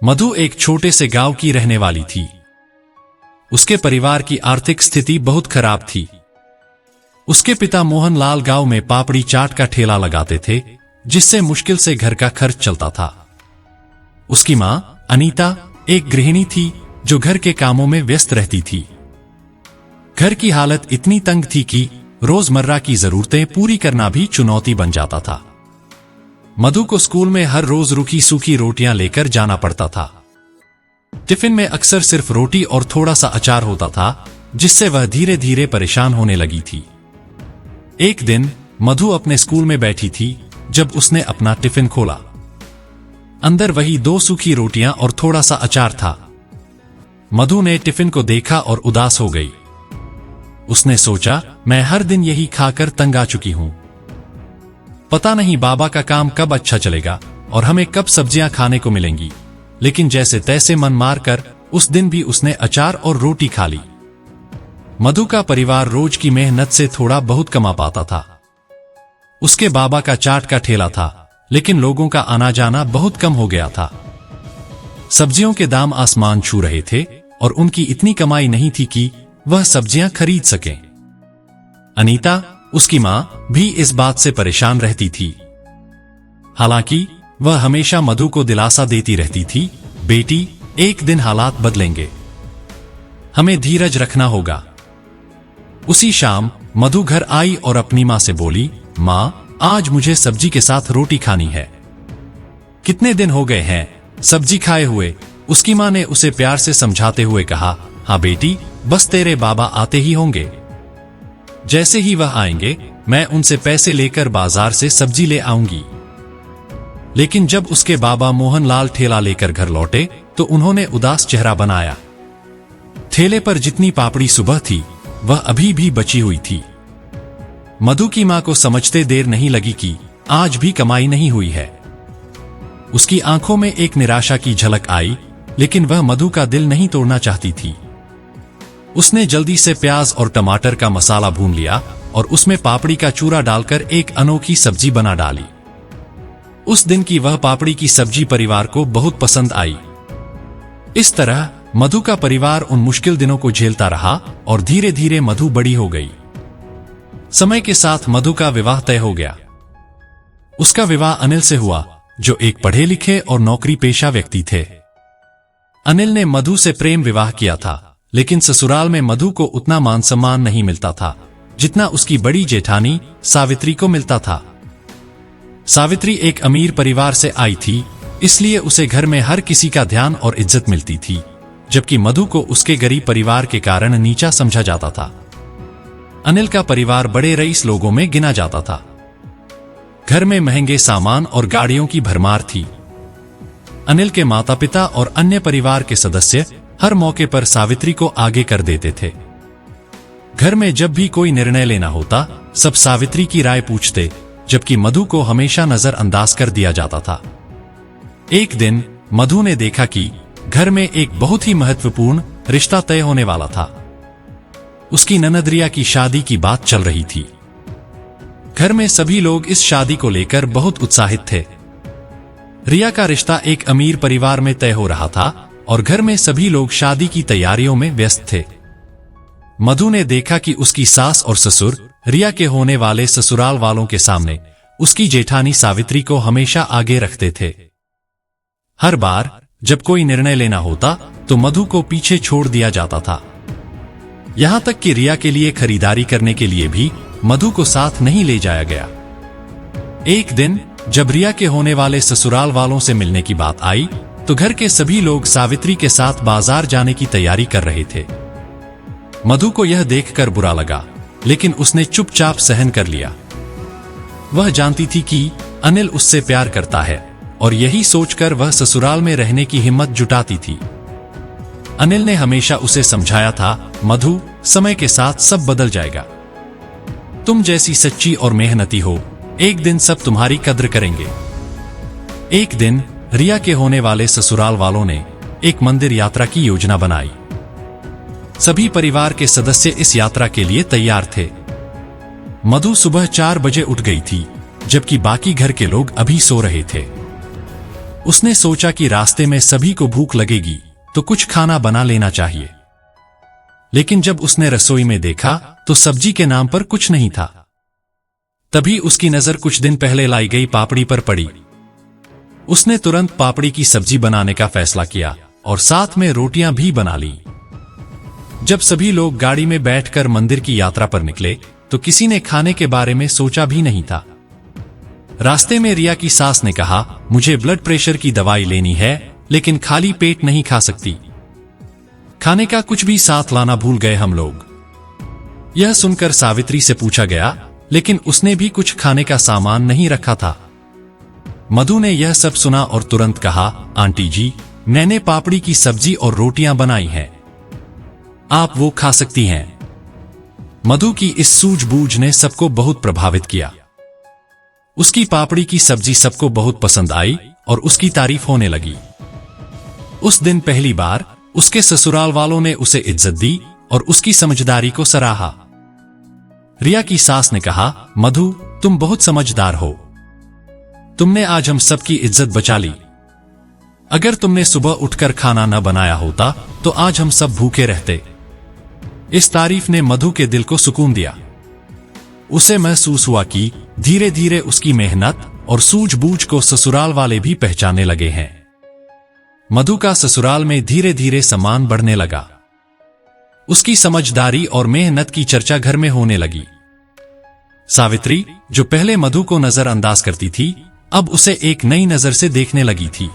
मधु एक छोटे से गांव की रहने वाली थी। उसके परिवार की आर्थिक स्थिति बहुत खराब थी। उसके पिता मोहनलाल गांव में पापड़ी चाट का ठेला लगाते थे, जिससे मुश्किल से घर का खर्च चलता था। उसकी मां अनीता एक गृहिणी थी जो घर के कामों में व्यस्त रहती थी। घर की हालत इतनी तंग थी कि रोजमर्रा की जरूरतें पूरी करना भी चुनौती बन जाता था। मधु को स्कूल में हर रोज रूखी सूखी रोटियां लेकर जाना पड़ता था। टिफिन में अक्सर सिर्फ रोटी और थोड़ा सा अचार होता था, जिससे वह धीरे धीरे परेशान होने लगी थी। एक दिन मधु अपने स्कूल में बैठी थी जब उसने अपना टिफिन खोला। अंदर वही 2 सूखी रोटियां और थोड़ा सा अचार था। मधु ने टिफिन को देखा और उदास हो गई। उसने सोचा, मैं हर दिन यही खाकर तंग आ चुकी हूं। पता नहीं बाबा का काम कब अच्छा चलेगा और हमें कब सब्जियां खाने को मिलेंगी। लेकिन जैसे तैसे मन मारकर उस दिन भी उसने अचार और रोटी खा ली। मधु का परिवार रोज की मेहनत से थोड़ा बहुत कमा पाता था। उसके बाबा का चाट का ठेला था, लेकिन लोगों का आना जाना बहुत कम हो गया था। सब्जियों के दाम आसमान छू रहे थे और उनकी इतनी कमाई नहीं थी कि वह सब्जियां खरीद सकें। अनीता, उसकी मां, भी इस बात से परेशान रहती थी। हालांकि वह हमेशा मधु को दिलासा देती रहती थी, बेटी, एक दिन हालात बदलेंगे, हमें धीरज रखना होगा। उसी शाम मधु घर आई और अपनी मां से बोली, मां, आज मुझे सब्जी के साथ रोटी खानी है। कितने दिन हो गए हैं सब्जी खाए हुए। उसकी मां ने उसे प्यार से समझाते हुए कहा, हाँ बेटी, बस तेरे बाबा आते ही होंगे। जैसे ही वह आएंगे मैं उनसे पैसे लेकर बाजार से सब्जी ले आऊंगी। लेकिन जब उसके बाबा मोहनलाल ठेला लेकर घर लौटे तो उन्होंने उदास चेहरा बनाया। ठेले पर जितनी पापड़ी सुबह थी वह अभी भी बची हुई थी। मधु की मां को समझते देर नहीं लगी कि आज भी कमाई नहीं हुई है। उसकी आंखों में एक निराशा की झलक आई, लेकिन वह मधु का दिल नहीं तोड़ना चाहती थी। उसने जल्दी से प्याज और टमाटर का मसाला भून लिया और उसमें पापड़ी का चूरा डालकर एक अनोखी सब्जी बना डाली। उस दिन की वह पापड़ी की सब्जी परिवार को बहुत पसंद आई। इस तरह मधु का परिवार उन मुश्किल दिनों को झेलता रहा और धीरे धीरे मधु बड़ी हो गई। समय के साथ मधु का विवाह तय हो गया। उसका विवाह अनिल से हुआ, जो एक पढ़े लिखे और नौकरी पेशा व्यक्ति थे। अनिल ने मधु से प्रेम विवाह किया था, लेकिन ससुराल में मधु को उतना मान सम्मान नहीं मिलता था जितना उसकी बड़ी जेठानी सावित्री को मिलता था। सावित्री एक अमीर परिवार से आई थी, इसलिए उसे घर में हर किसी का ध्यान और इज्जत मिलती थी, जबकि मधु को उसके गरीब परिवार के कारण नीचा समझा जाता था। अनिल का परिवार बड़े रईस लोगों में गिना जाता था। घर में महंगे सामान और गाड़ियों की भरमार थी। अनिल के माता पिता और अन्य परिवार के सदस्य हर मौके पर सावित्री को आगे कर देते थे। घर में जब भी कोई निर्णय लेना होता, सब सावित्री की राय पूछते, जबकि मधु को हमेशा नजरअंदाज कर दिया जाता था। एक दिन मधु ने देखा कि घर में एक बहुत ही महत्वपूर्ण रिश्ता तय होने वाला था। उसकी ननद रिया की शादी की बात चल रही थी। घर में सभी लोग इस शादी को लेकर बहुत उत्साहित थे। रिया का रिश्ता एक अमीर परिवार में तय हो रहा था और घर में सभी लोग शादी की तैयारियों में व्यस्त थे। मधु ने देखा कि उसकी सास और ससुर रिया के होने वाले ससुराल वालों के सामने उसकी जेठानी सावित्री को हमेशा आगे रखते थे। हर बार जब कोई निर्णय लेना होता तो मधु को पीछे छोड़ दिया जाता था। यहां तक कि रिया के लिए खरीदारी करने के लिए भी मधु को साथ नहीं ले जाया गया। एक दिन जब रिया के होने वाले ससुराल वालों से मिलने की बात आई तो घर के सभी लोग सावित्री के साथ बाजार जाने की तैयारी कर रहे थे। मधु को यह देखकर बुरा लगा, लेकिन उसने चुपचाप सहन कर लिया। वह जानती थी कि अनिल उससे प्यार करता है और यही सोचकर वह ससुराल में रहने की हिम्मत जुटाती थी। अनिल ने हमेशा उसे समझाया था, मधु, समय के साथ सब बदल जाएगा। तुम जैसी सच्ची और मेहनती हो, एक दिन सब तुम्हारी कद्र करेंगे। एक दिन रिया के होने वाले ससुराल वालों ने एक मंदिर यात्रा की योजना बनाई। सभी परिवार के सदस्य इस यात्रा के लिए तैयार थे। मधु सुबह 4 बजे उठ गई थी, जबकि बाकी घर के लोग अभी सो रहे थे। उसने सोचा कि रास्ते में सभी को भूख लगेगी तो कुछ खाना बना लेना चाहिए। लेकिन जब उसने रसोई में देखा तो सब्जी के नाम पर कुछ नहीं था। तभी उसकी नजर कुछ दिन पहले लाई गई पापड़ी पर पड़ी। उसने तुरंत पापड़ी की सब्जी बनाने का फैसला किया और साथ में रोटियां भी बना ली। जब सभी लोग गाड़ी में बैठकर मंदिर की यात्रा पर निकले तो किसी ने खाने के बारे में सोचा भी नहीं था। रास्ते में रिया की सास ने कहा, मुझे ब्लड प्रेशर की दवाई लेनी है लेकिन खाली पेट नहीं खा सकती। खाने का कुछ भी साथ लाना भूल गए हम लोग। यह सुनकर सावित्री से पूछा गया, लेकिन उसने भी कुछ खाने का सामान नहीं रखा था। मधु ने यह सब सुना और तुरंत कहा, आंटी जी, मैंने पापड़ी की सब्जी और रोटियां बनाई हैं, आप वो खा सकती हैं। मधु की इस सूझबूझ ने सबको बहुत प्रभावित किया। उसकी पापड़ी की सब्जी सबको बहुत पसंद आई और उसकी तारीफ होने लगी। उस दिन पहली बार उसके ससुराल वालों ने उसे इज्जत दी और उसकी समझदारी को सराहा। रिया की सास ने कहा, मधु, तुम बहुत समझदार हो, तुमने आज हम सबकी इज्जत बचा ली। अगर तुमने सुबह उठकर खाना न बनाया होता तो आज हम सब भूखे रहते। इस तारीफ ने मधु के दिल को सुकून दिया। उसे महसूस हुआ कि धीरे धीरे उसकी मेहनत और सूझबूझ को ससुराल वाले भी पहचानने लगे हैं। मधु का ससुराल में धीरे धीरे सम्मान बढ़ने लगा। उसकी समझदारी और मेहनत की चर्चा घर में होने लगी। सावित्री, जो पहले मधु को नजरअंदाज करती थी, अब उसे एक नई नजर से देखने लगी थी।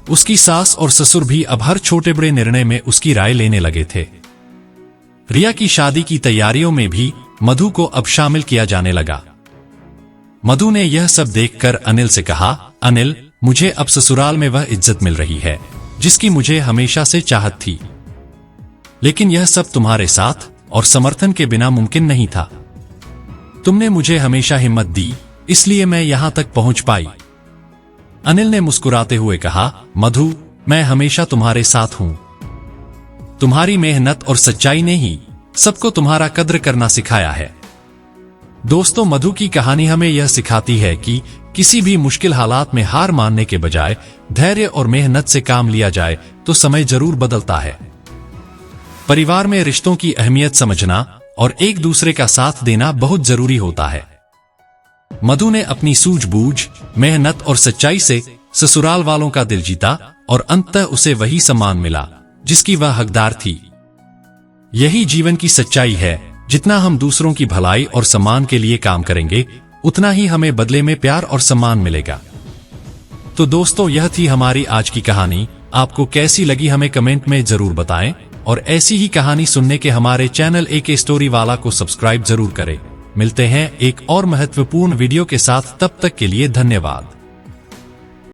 उसकी सास और ससुर भी अब हर छोटे बड़े निर्णय में उसकी राय लेने लगे थे। रिया की शादी की तैयारियों में भी मधु को अब शामिल किया जाने लगा। मधु ने यह सब देखकर अनिल से कहा, अनिल, मुझे अब ससुराल में वह इज्जत मिल रही है जिसकी मुझे हमेशा से चाहत थी। लेकिन यह सब तुम्हारे साथ और समर्थन के बिना मुमकिन नहीं था। तुमने मुझे हमेशा हिम्मत दी, इसलिए मैं यहां तक पहुंच पाई। अनिल ने मुस्कुराते हुए कहा, मधु, मैं हमेशा तुम्हारे साथ हूं। तुम्हारी मेहनत और सच्चाई ने ही सबको तुम्हारा कद्र करना सिखाया है। दोस्तों, मधु की कहानी हमें यह सिखाती है कि किसी भी मुश्किल हालात में हार मानने के बजाय धैर्य और मेहनत से काम लिया जाए तो समय जरूर बदलता है। परिवार में रिश्तों की अहमियत समझना और एक दूसरे का साथ देना बहुत जरूरी होता है। मधु ने अपनी सूझबूझ, मेहनत और सच्चाई से ससुराल वालों का दिल जीता और अंततः उसे वही सम्मान मिला जिसकी वह हकदार थी। यही जीवन की सच्चाई है, जितना हम दूसरों की भलाई और सम्मान के लिए काम करेंगे उतना ही हमें बदले में प्यार और सम्मान मिलेगा। तो दोस्तों, यह थी हमारी आज की कहानी। आपको कैसी लगी हमें कमेंट में जरूर बताएं और ऐसी ही कहानी सुनने के हमारे चैनल AK स्टोरी वाला को सब्सक्राइब जरूर करें। मिलते हैं एक और महत्वपूर्ण वीडियो के साथ, तब तक के लिए धन्यवाद।